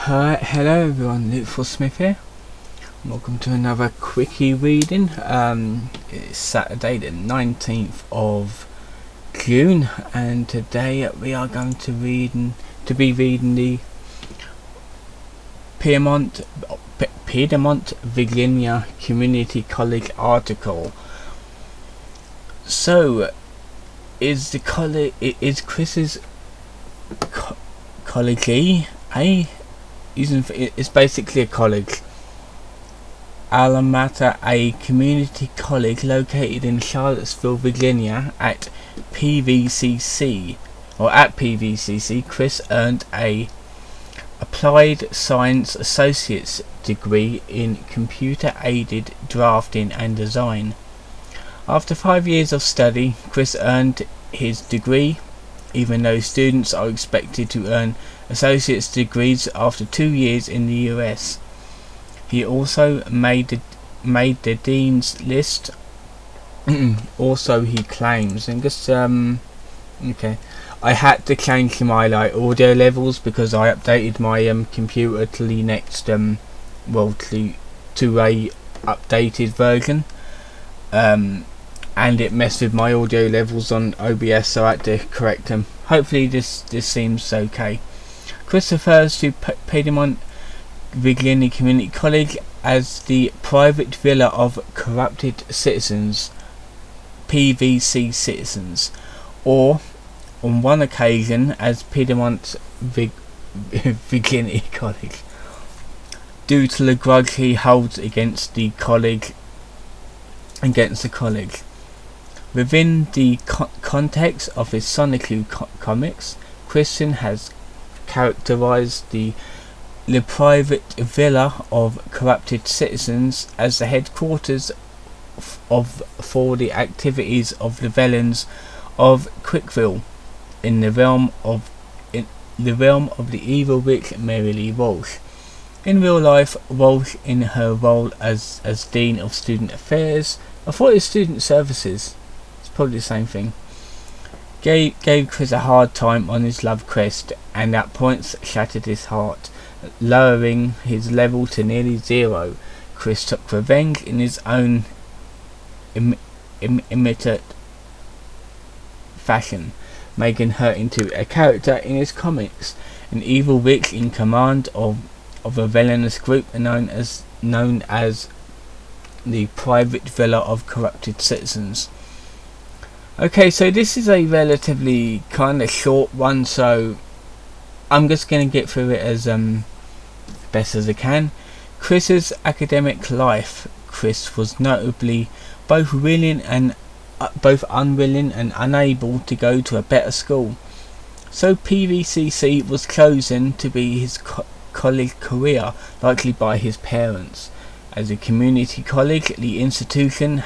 Hi, hello everyone, Luke Smith here. Welcome to another quickie reading. It's Saturday the 19th of June, and today we are going to be reading the Piedmont, Virginia Community College article. So, is Chris's college it's basically a college. Alma Mater, a community college located in Charlottesville, Virginia, at PVCC. Chris earned a Applied Science Associate's degree in Computer-Aided Drafting and Design. After 5 years of study, Chris earned his degree, even though students are expected to earn associate's degrees after 2 years in the US. He also made the dean's list. Also, he claims, and just okay, I had to change my audio levels because I updated my computer to the next to a updated version, and it messed with my audio levels on OBS, so I had to correct them. Hopefully this seems okay. Chris refers to Piedmont Virginia Community College as the private villa of corrupted citizens, PVC citizens, or on one occasion as Piedmont Virginia College, due to the grudge he holds against the college. Within the context of his Sonic comics, Christian has characterized the private villa of corrupted citizens as the headquarters for the activities of the villains of Quickville, in the realm of the evil witch Mary Lee Walsh. In real life, Walsh, in her role as Dean of Student Affairs, I thought it was Student Services, it's probably the same thing, gave Chris a hard time on his love quest, and at points shattered his heart, lowering his level to nearly zero. Chris took revenge in his own imitate fashion, making her into a character in his comics, an evil witch in command of a villainous group known as the Private Villa of Corrupted Citizens. Okay, so this is a relatively kind of short one, so I'm just going to get through it as best as I can. Chris's academic life. Chris was notably both unwilling and unable to go to a better school, so PVCC was chosen to be his college career, likely by his parents. As a community college, the institution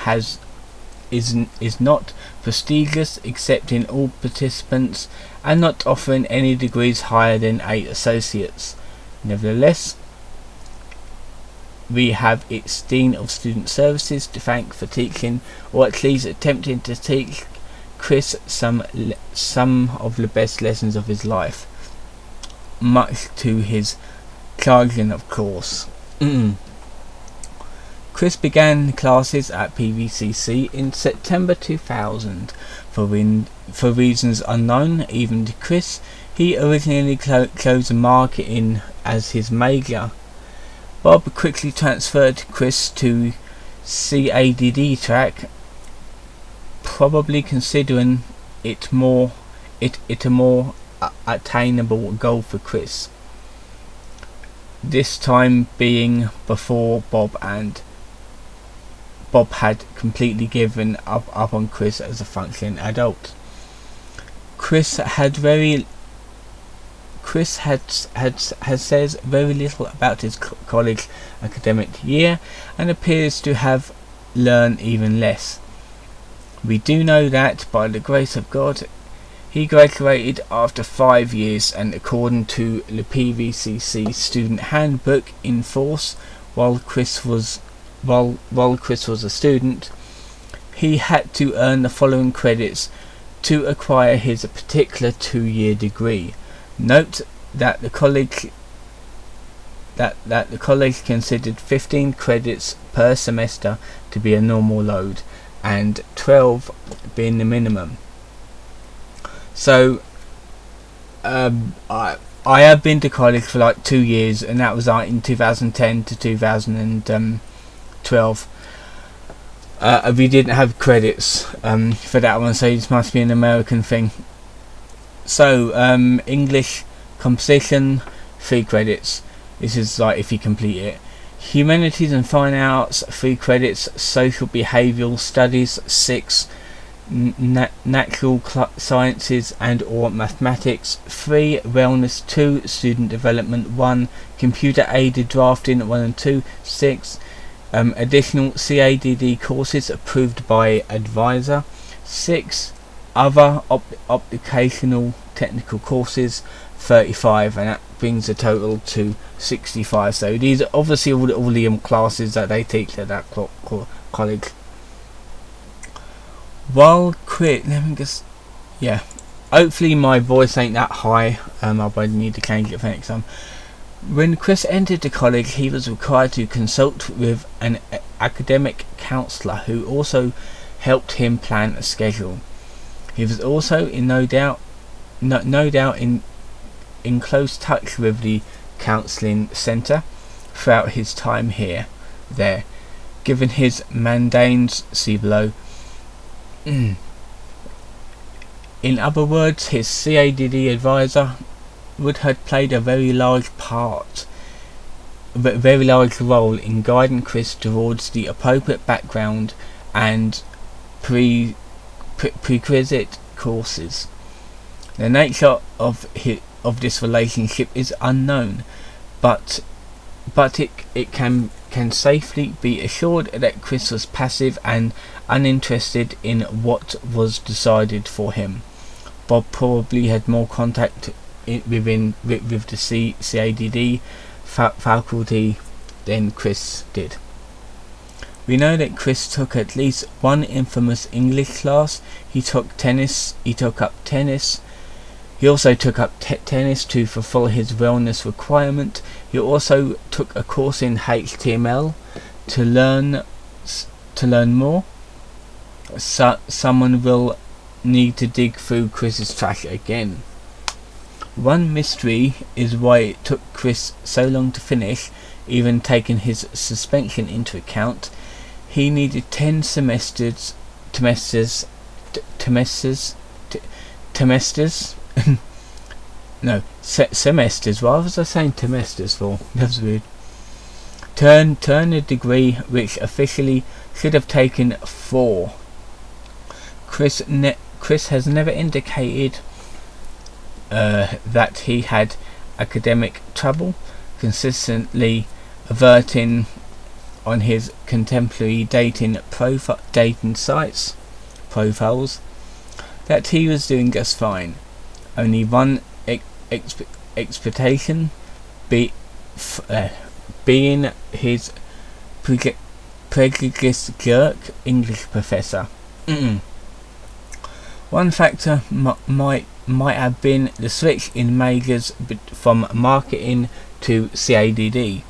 is not prestigious, accepting all participants and not offering any degrees higher than 8 associates. Nevertheless, we have its Dean of Student Services to thank for teaching, or at least attempting to teach, Chris some of the best lessons of his life, much to his chagrin, of course. Chris began classes at PVCC in September 2000. For reasons unknown even to Chris, he originally chose marketing as his major. Bob quickly transferred Chris to CADD track, probably considering it a more attainable goal for Chris. This time being before Bob had completely given up on Chris as a functioning adult. Chris says very little about his college academic year and appears to have learned even less. We do know that, by the grace of God, he graduated after 5 years, and according to the PVCC student handbook in force while Chris was a student, he had to earn the following credits to acquire his particular 2-year degree. Note that the college that the college considered 15 credits per semester to be a normal load, and 12 being the minimum. So I have been to college for like 2 years, and that was like in 2010 to 2012. We didn't have credits for that one, so this must be an American thing. So English composition, 3 credits. This is like if you complete it. Humanities and Fine Arts, 3 credits. Social Behavioural Studies, 6. Natural Sciences and or Mathematics, 3. Wellness, 2. Student Development, 1. Computer Aided Drafting, 1 and 2, 6. Additional CADD courses approved by advisor, 6. Other occupational technical courses, 35, and that brings the total to 65. So these are obviously all the classes that they teach at that college. While Chris, let me just, yeah, hopefully my voice ain't that high. I'll probably need to change it for next time. When Chris entered the college, he was required to consult with an academic counsellor who also helped him plan a schedule. He was also no doubt in close touch with the counselling centre throughout his time there. Given his mandanes, see below. In other words, his CADD advisor would have played a very large role in guiding Chris towards the appropriate background and prerequisite courses. The nature of this relationship is unknown, but it can safely be assured that Chris was passive and uninterested in what was decided for him. Bob probably had more contact with the CADD faculty than Chris did. We know that Chris took at least one infamous English class. He took up tennis. He also took up tennis to fulfill his wellness requirement. He also took a course in HTML to learn more. Someone will need to dig through Chris's trash again. One mystery is why it took Chris so long to finish, even taking his suspension into account. He needed 10 semesters. No, semesters. Why was I saying semesters for? That's weird. Turn a degree which officially should have taken 4. Chris has never indicated that he had academic trouble, consistently averting on his contemporary dating sites profiles that he was doing just fine. Only one expectation being his prejudiced jerk English professor. One factor might have been the switch in majors from marketing to CADD.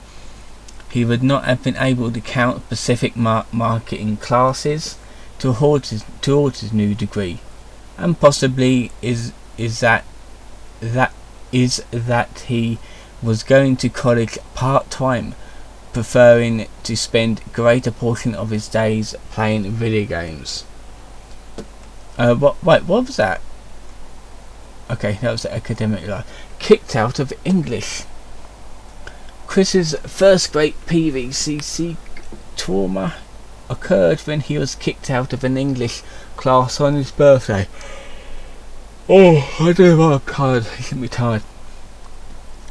He would not have been able to count specific marketing classes towards his new degree, and possibly is that he was going to college part-time, preferring to spend greater portion of his days playing video games. What was that? Okay, that was the academic life. Kicked out of English. Chris's first great CWCki trauma occurred when he was kicked out of an English class on his birthday. Oh, I do my God, he should be tired.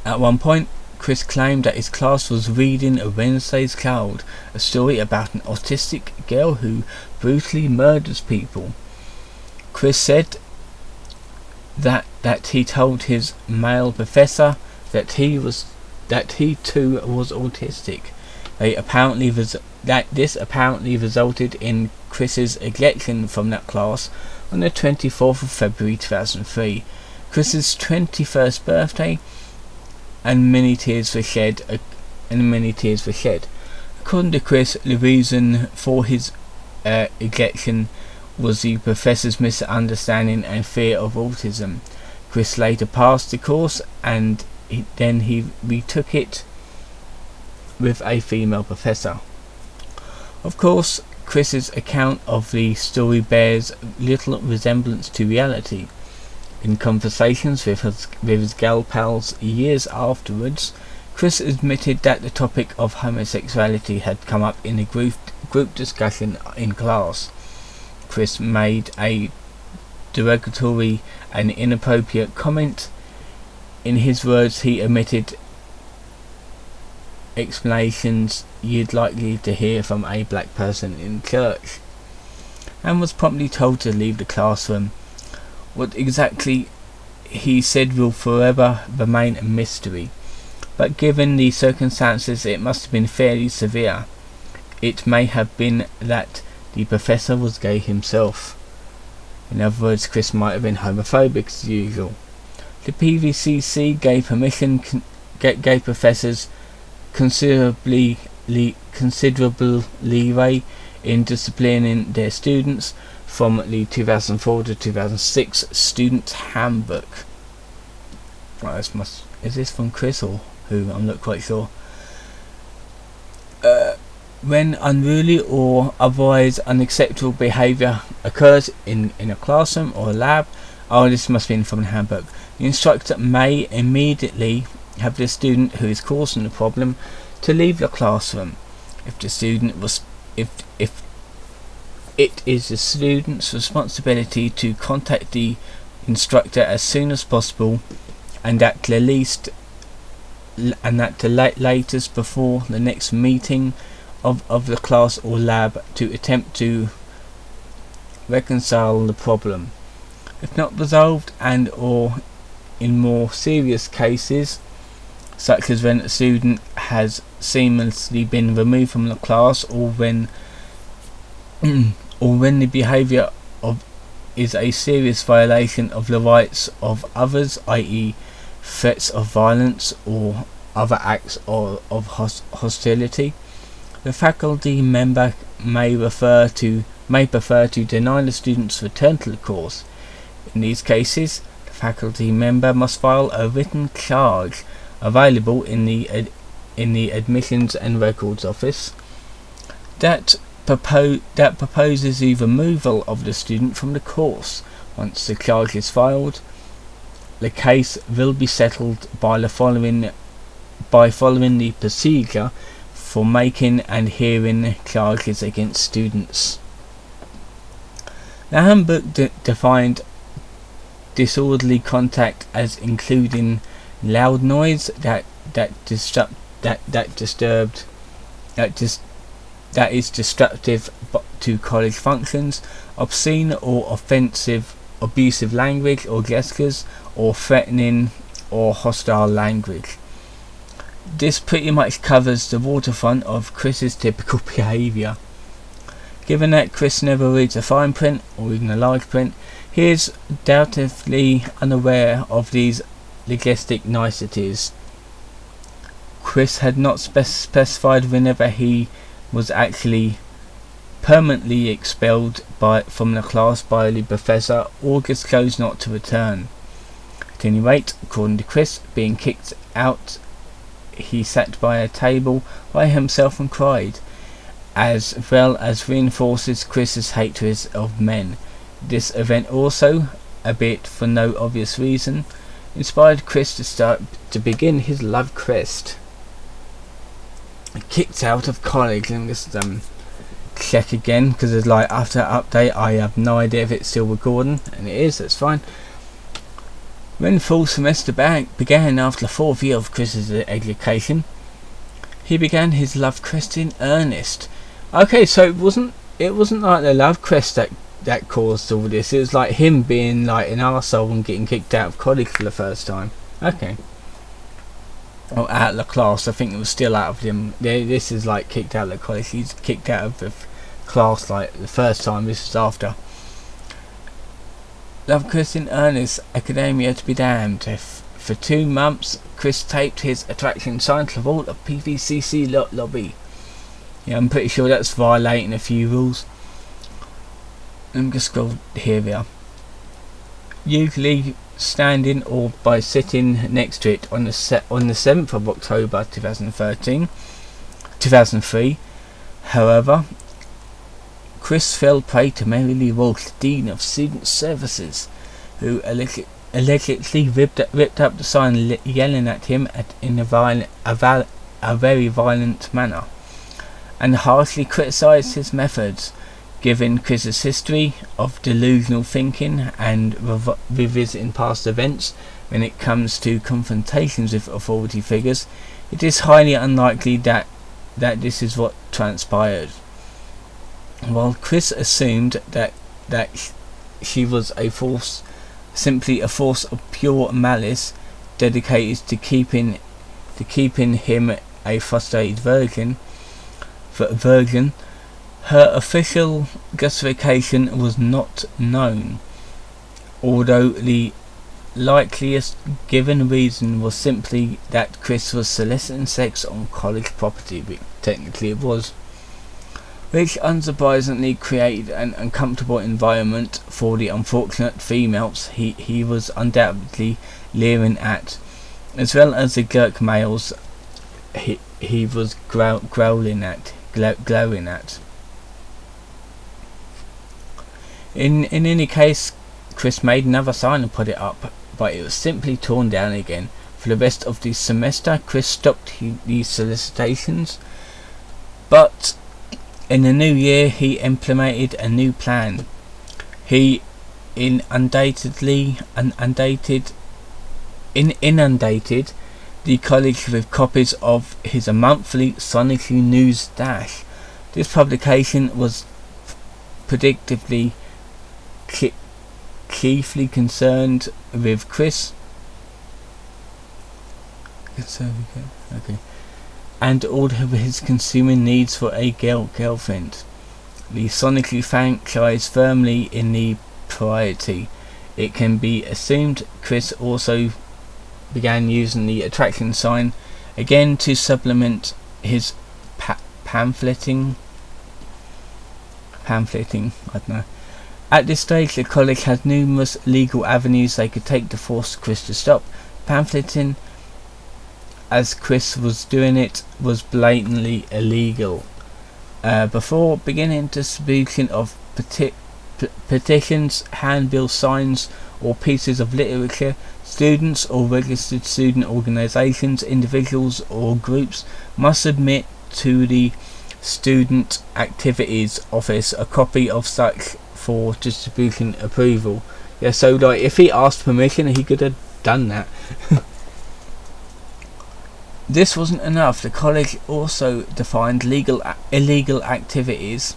At one point, Chris claimed that his class was reading A Wednesday's Cloud, a story about an autistic girl who brutally murders people. Chris said that he told his male professor that he too was autistic. This apparently resulted in Chris's ejection from that class on the 24th of February 2003, Chris's 21st birthday, and many tears were shed and many tears were shed. According to Chris, the reason for his ejection was the professor's misunderstanding and fear of autism. Chris later passed the course, and then he retook it with a female professor. Of course, Chris's account of the story bears little resemblance to reality. In conversations with his gal pals years afterwards, Chris admitted that the topic of homosexuality had come up in a group discussion in class. Chris made a derogatory and inappropriate comment. In his words, he omitted explanations you'd likely to hear from a black person in church, and was promptly told to leave the classroom. What exactly he said will forever remain a mystery, but given the circumstances it must have been fairly severe. It may have been that the professor was gay himself. In other words, Chris might have been homophobic as usual. The CWCki gave professors considerable leeway in disciplining their students from the 2004 to 2006 Student Handbook. Well, is this from Chris or who? I'm not quite sure. When unruly or otherwise unacceptable behaviour occurs in a classroom or a lab, this must be from the handbook. The instructor may immediately have the student who is causing the problem to leave the classroom. If it is the student's responsibility to contact the instructor as soon as possible, and at the latest before the next meeting of the class or lab, to attempt to reconcile the problem. If not resolved, and or in more serious cases, such as when a student has seamlessly been removed from the class, or when the behaviour is a serious violation of the rights of others, i.e. threats of violence or other acts of hostility, the faculty member may prefer to deny the student's return to the course. In these cases, the faculty member must file a written charge available in the Admissions and Records Office that proposes the removal of the student from the course. Once the charge is filed, the case will be settled by following the procedure for making and hearing charges against students. The handbook defined disorderly contact as including loud noise that is disruptive to college functions, obscene or offensive, abusive language or gestures, or threatening or hostile language. This pretty much covers the waterfront of Chris's typical behaviour. Given that Chris never reads a fine print or even a large print, he is doubtfully unaware of these linguistic niceties. Chris had not specified whenever he was actually permanently expelled from the class by the professor, or chose not to return. At any rate, according to Chris, being kicked out, he sat by a table by himself and cried, as well as reinforces Chris's hatred of men. This event also, albeit for no obvious reason, inspired Chris to begin his love quest. Kicked out of college. Let me just check again, because it's like after update I have no idea if it's still recording, and it is. That's fine. When fall semester began after the 4th year of Chris's education, he began his love quest in earnest. Okay, so it wasn't like the love quest that caused all this. It was like him being like an arsehole and getting kicked out of college for the first time. Okay. Or out of the class. I think it was still out of him. This is like kicked out of the college. He's kicked out of the class like the first time. This is after. Love quest in earnest. Academia to be damned. For 2 months, Chris taped his attraction sign to the wall of PVCC lobby. Yeah, I'm pretty sure that's violating a few rules. Let me just scroll. Here we are. Usually standing or by sitting next to it on the 7th of October 2003. However, Chris fell prey to Mary Lee Walsh, Dean of Student Services, who allegedly ripped up the sign, yelling at him in a very violent manner, and harshly criticised his methods. Given Chris's history of delusional thinking and revisiting past events when it comes to confrontations with authority figures, it is highly unlikely that this is what transpired. While Chris assumed that she was simply a force of pure malice, dedicated to keeping him a frustrated virgin, her official justification was not known, although the likeliest given reason was simply that Chris was soliciting sex on college property, which technically it was, which unsurprisingly created an uncomfortable environment for the unfortunate females he was undoubtedly leering at, as well as the jerk males he was glowing at. In any case, Chris made another sign and put it up, but it was simply torn down again. For the rest of the semester, Chris stopped these solicitations, but in the new year he implemented a new plan. He inundated the college with copies of his monthly Sonically News Dash. This publication was predictably chiefly concerned with Chris and all of his consuming needs for a girlfriend. The Sonically franchise firmly in the priority. It can be assumed Chris also began using the attraction sign again to supplement his pamphleting. I don't know. At this stage, the college had numerous legal avenues they could take to force Chris to stop. Pamphleting, as Chris was doing it, was blatantly illegal. Before beginning distribution of petitions, handbill signs, or pieces of literature, students or registered student organizations, individuals or groups must submit to the Student Activities Office a copy of such for distribution approval. Yeah, so like if he asked permission, he could have done that. This wasn't enough. The college also defined illegal activities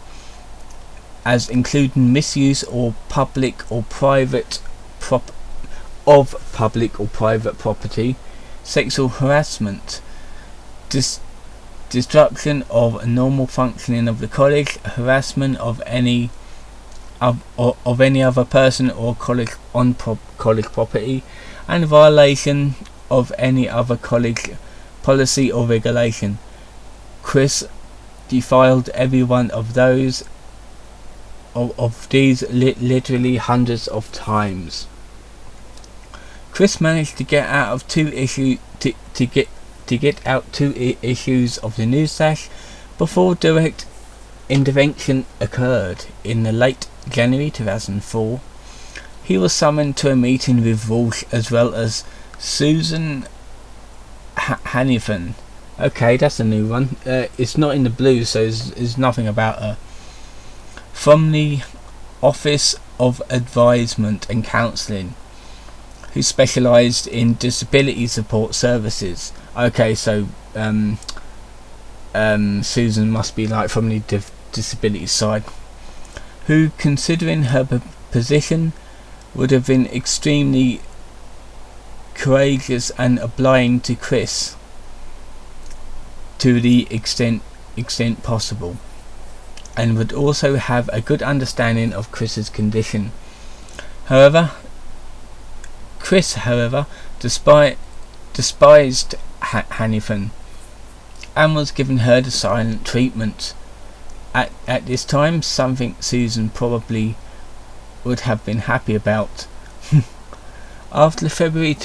as including misuse or public or private property, sexual harassment, disruption of normal functioning of the college, harassment of any other person or college property, and violation of any other college policy or regulation. Chris defiled every one of these literally hundreds of times. Chris managed to get out two issues of the news dash before direct intervention occurred. In the late January 2004, he was summoned to a meeting with Walsh as well as Susan Hannifin. Okay, that's a new one. It's not in the blue, so there's nothing about her. From the Office of Advisement and Counselling, who specialised in disability support services. Okay, so Susan must be like from the disability side, who, considering her position, would have been extremely courageous and obliging to Chris to the extent possible, and would also have a good understanding of Chris's condition. Chris, however, despised Hannifin and was giving her the silent treatment. At this time, something Susan probably would have been happy about. After the February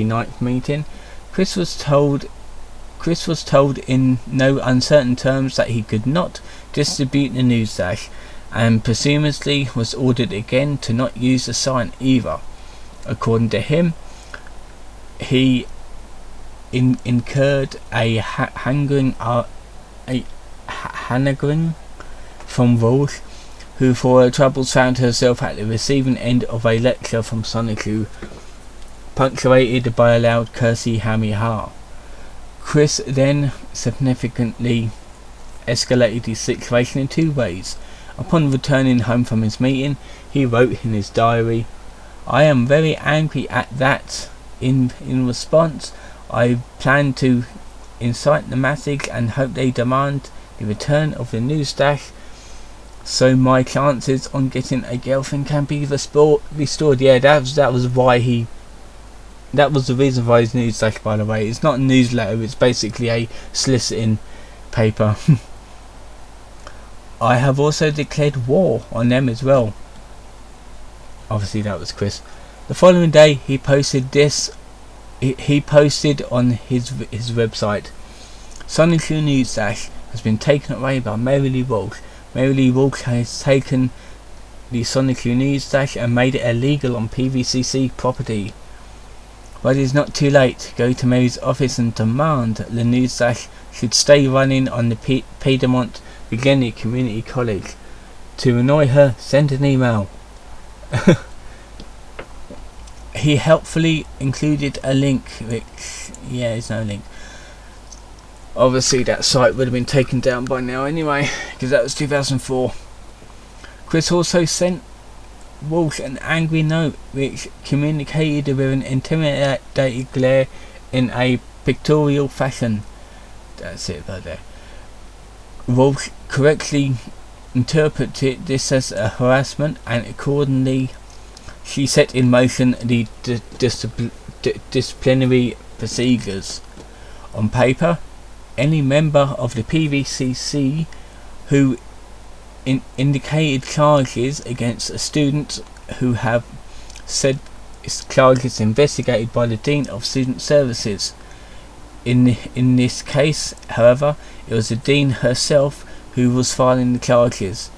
9th meeting, Chris was told in no uncertain terms that he could not distribute the news dash, and presumably was ordered again to not use the sign either. According to him, he incurred a hankering from Rose, who for her troubles found herself at the receiving end of a lecture from Sonichu, punctuated by a loud cursey hammy ha. Chris then significantly escalated the situation in two ways. Upon returning home from his meeting, he wrote in his diary, "I am very angry at that. In response, I plan to incite the masses and hope they demand the return of the news dash, so my chances on getting a girlfriend can be restored." Yeah, that was why he. That was the reason for his news dash, by the way. It's not a newsletter, it's basically a soliciting paper. "I have also declared war on them as well." Obviously that was Chris. The following day he posted this. He posted on his website, "Sonichu News Dash has been taken away by Mary Lee Walsh. Mary Lee Walsh has taken the Sonichu News Dash and made it illegal on PVCC property. But it is not too late. Go to Mary's office and demand the news dash should stay running on the Piedmont Beginning Community College. To annoy her, send an email." He helpfully included a link, which, yeah, there's no link. Obviously that site would have been taken down by now anyway, because that was 2004. Chris also sent Walsh an angry note which communicated with an intimidated glare in a pictorial fashion. That's it right there. Walsh correctly interpreted this as a harassment, and accordingly she set in motion the disciplinary procedures. On paper, any member of the PVCC who indicated charges against a student who have said charges investigated by the Dean of Student Services. In this case, however, it was the Dean herself who was filing the charges.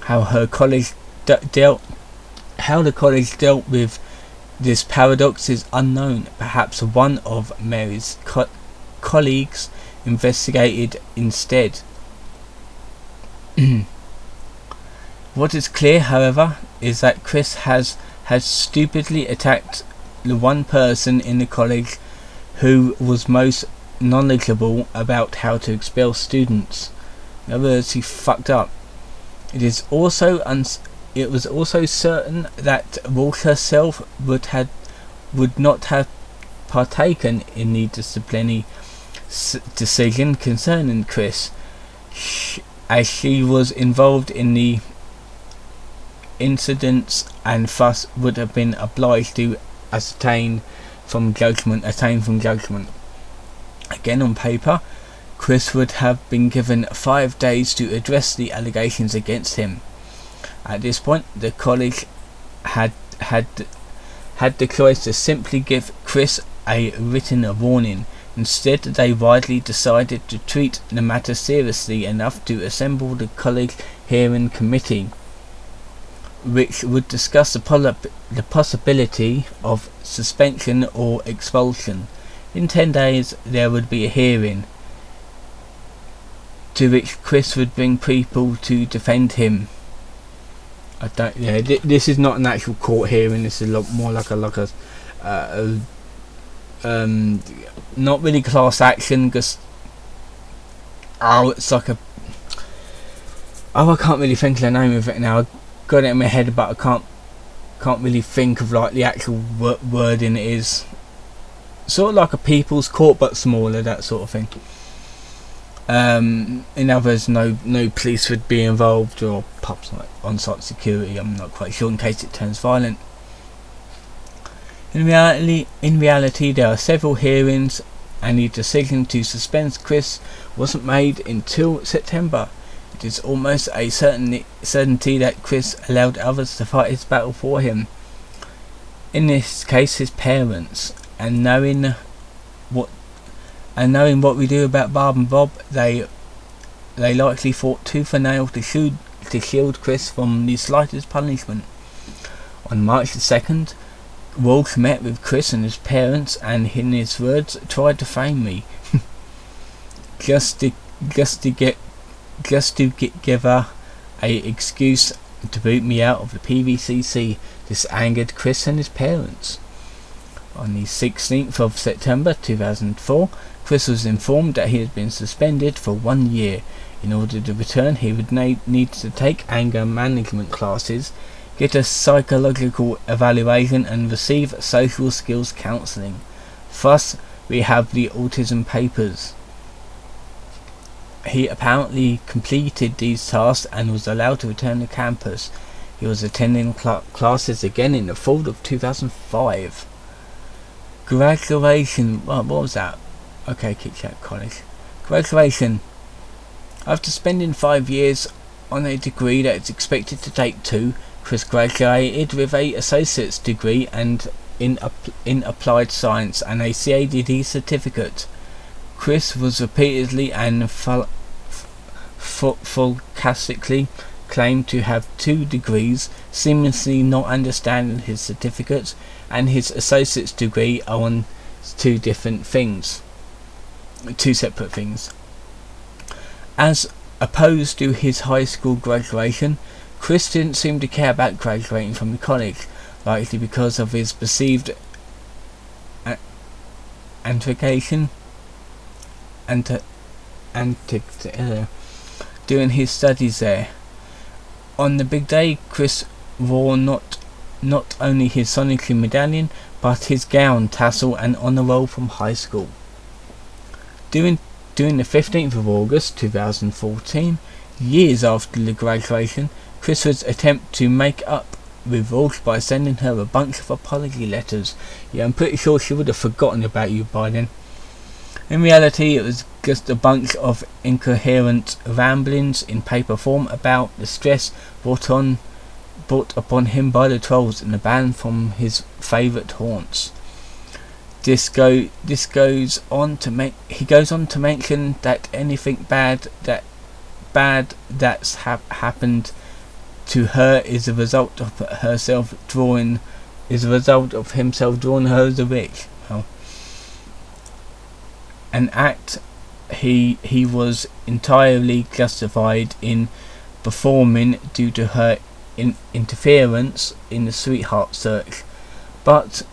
How the college dealt with this paradox is unknown. Perhaps one of Mary's colleagues investigated instead. What is clear, however, is that Chris has stupidly attacked the one person in the college who was most knowledgeable about how to expel students. In other words, he fucked up. It was also certain that Walsh herself would not have partaken in the disciplinary decision concerning Chris, as she was involved in the incidents and thus would have been obliged to attain from judgment. Again, on paper, Chris would have been given 5 days to address the allegations against him. At this point, the college had the choice to simply give Chris a written warning. Instead, they widely decided to treat the matter seriously enough to assemble the college hearing committee, which would discuss the possibility of suspension or expulsion. In 10 days, there would be a hearing, to which Chris would bring people to defend him. This is not an actual court hearing. This is a lot more like a not really class action, because it's like a I can't really think of the name of it now. I got it in my head, but I can't really think of like the actual wording. It is sort of like a people's court, but smaller, that sort of thing. In others, no police would be involved, or perhaps like on-site security. I'm not quite sure, in case it turns violent. In reality, there are several hearings, and the decision to suspend Chris wasn't made until September. It is almost a certainty that Chris allowed others to fight his battle for him. In this case, his parents, and knowing what we do about Barb and Bob, they likely fought tooth and nail to shield Chris from the slightest punishment. On March the 2nd, Walsh met with Chris and his parents, and in his words, tried to frame me, just to give her a excuse to boot me out of the PVCC. This angered Chris and his parents. On the 16th of September 2004, Chris was informed that he had been suspended for 1 year. In order to return, he would need to take anger management classes, get a psychological evaluation, and receive social skills counselling. Thus, we have the autism papers. He apparently completed these tasks and was allowed to return to campus. He was attending classes again in the fall of 2005. Graduation. What was that? Okay, Kit Kat College. Graduation. After spending 5 years on a degree that is expected to take 2, Chris graduated with a associate's degree and in applied science and a CADD certificate. Chris was repeatedly and sarcastically claimed to have 2 degrees, seemingly not understanding his certificate and his associate's degree are on 2 separate things. As opposed to his high school graduation, Chris didn't seem to care about graduating from the college, likely because of his perceived antication doing his studies there. On the big day, Chris wore not only his Sonically medallion, but his gown, tassel, and honour roll from high school. During the 15th of August 2014, years after the graduation, Chris would attempt to make up with Walsh by sending her a bunch of apology letters. Yeah, I'm pretty sure she would have forgotten about you by then. In reality, it was just a bunch of incoherent ramblings in paper form about the stress brought upon him by the trolls and the ban from his favourite haunts. He goes on to mention that anything bad that's happened to her is a result of himself drawing her as a witch. Well, an act he was entirely justified in performing due to her interference in the sweetheart search, but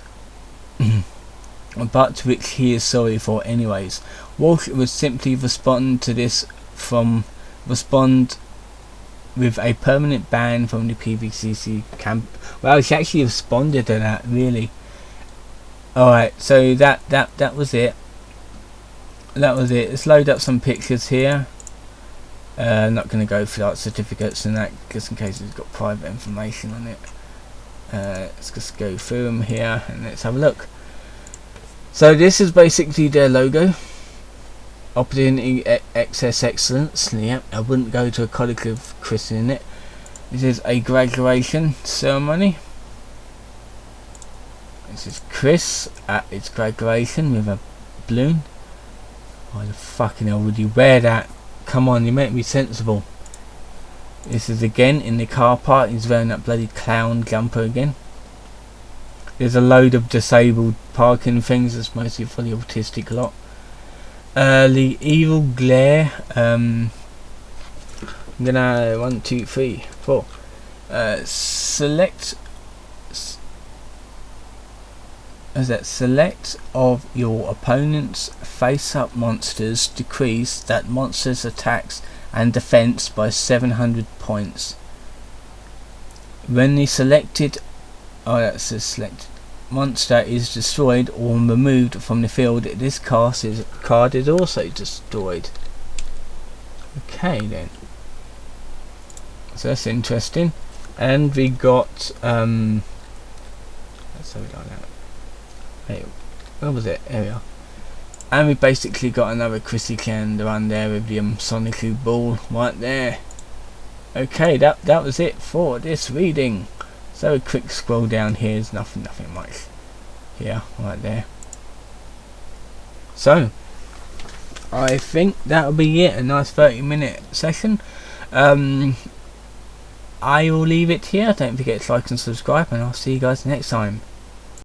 which he is sorry for anyways. Walsh would simply respond with a permanent ban from the PVCC camp. Well, she actually responded to that, really. Alright, so that was it. Let's load up some pictures here. I'm not going to go for like certificates and that, just in case it's got private information on it. Let's just go through them here and let's have a look. So this is basically their logo. Opportunity Excess Excellence. Yeah, I wouldn't go to a college with Chris in it. This is a graduation ceremony. This is Chris at its graduation with a balloon. Why the fucking hell would you wear that? Come on, you make me sensible. This is again in the car park. He's wearing that bloody clown jumper again. There's a load of disabled parking things. It's mostly for the autistic lot. The evil glare. I'm gonna 1, 2, 3, 4. Select of your opponent's face-up monsters. Decrease that monster's attacks and defense by 700 points. When the selected monster is destroyed or removed from the field, this card is also destroyed. Okay then. So that's interesting. And we got let's have it like that. Hey, where was it? There we are. And we basically got another Chrissy calendar on there with the Sonically ball right there. Okay, that was it for this reading. So a quick scroll down here is nothing much here, right there. So I think that'll be it. A nice 30-minute session. I will leave it here. Don't forget to like and subscribe, and I'll see you guys next time.